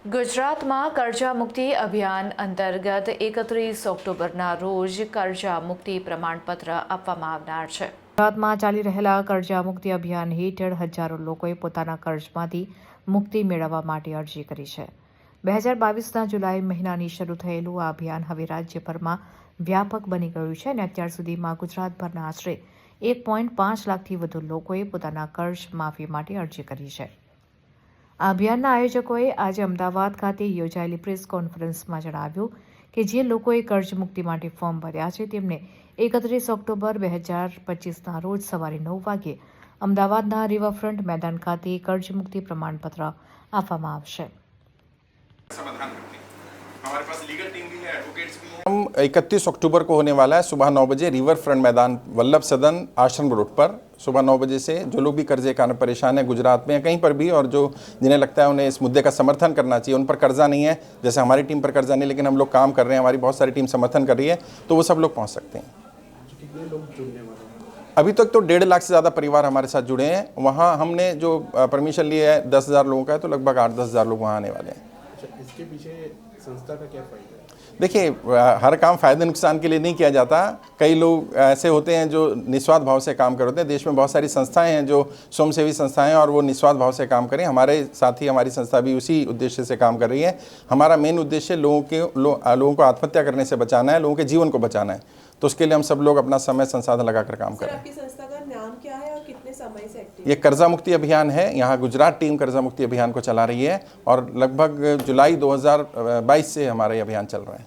ગુજરાતમાં કર્જા મુક્તિ અભિયાન અંતર્ગત 31 ઓક્ટોબરના રોજ કર્જા મુક્તિ પ્રમાણપત્ર આપવામાં આવનાર છે। ગુજરાતમાં ચાલી રહેલા કર્જા મુક્તિ અભિયાન હેઠળ હજારો લોકોએ પોતાના કર્જમાંથી મુક્તિ મેળવવા માટે અરજી કરી છે। 2022ના જુલાઈ મહિનાની શરૂ થયેલું આ અભિયાન હવે રાજ્યભરમાં વ્યાપક બની ગયું છે અને અત્યાર સુધીમાં ગુજરાતભરના આશરે 1.5 લાખથી વધુ લોકોએ પોતાના કર્જ માફી માટે અરજી કરી છે। આ અભિયાનના આયોજકોએ આજે અમદાવાદ ખાતે યોજાયેલી પ્રેસ કોન્ફરન્સમાં જણાવ્યું કે જે લોકોએ કર્જ મુક્તિ માટે ફોર્મ ભર્યા છે તેમને 31 ઓક્ટોબર 2025ના રોજ સવારે 9 વાગ્યે અમદાવાદના રિવરફ્રન્ટ મેદાન ખાતે કર્જ મુક્તિ પ્રમાણપત્ર આપવામાં આવશે। हमारे पास लीगल टीम भी है, एडवोकेट्स भी हैं। हम 31 अक्टूबर को होने वाला है सुबह 9 बजे रिवर फ्रंट मैदान वल्लभ सदन आश्रम रोड पर सुबह 9 बजे से जो लोग भी कर्जे के कारण परेशान है गुजरात में कहीं पर भी और जो जिन्हें लगता है उन्हें इस मुद्दे का समर्थन करना चाहिए, उन पर कर्जा नहीं है, जैसे हमारी टीम पर कर्जा नहीं लेकिन हम लोग काम कर रहे हैं, हमारी बहुत सारी टीम समर्थन कर रही है, तो वो सब लोग पहुँच सकते हैं। कितने लोग जुड़ने वाले हैं? अभी तक तो 1.5 लाख से ज़्यादा परिवार हमारे साथ जुड़े हैं। वहाँ हमने जो परमिशन लिया है 10,000 लोगों का है, तो लगभग 8-10 हज़ार लोग वहाँ आने वाले हैं। अच्छा, इसके पीछे संस्था का क्या फ़ायदा है? देखिए, हर काम फ़ायदे नुकसान के लिए नहीं किया जाता। कई लोग ऐसे होते हैं जो निस्वार्थ भाव से काम करते हैं। देश में बहुत सारी संस्थाएं हैं जो स्वयंसेवी संस्थाएं और वो निस्वार्थ भाव से काम करें। हमारे साथ ही हमारी संस्था भी उसी उद्देश्य से काम कर रही है। हमारा मेन उद्देश्य लोगों को आत्महत्या करने से बचाना है, लोगों के जीवन को बचाना है। तो उसके लिए हम सब लोग अपना समय संसाधन लगाकर काम कर रहे हैं। आपकी संस्था का नाम क्या है और कितने समय से एक्टिव? ये कर्जा मुक्ति अभियान है। यहाँ गुजरात टीम कर्जा मुक्ति अभियान को चला रही है और लगभग जुलाई 2022 से हमारा ये अभियान चल रहा है।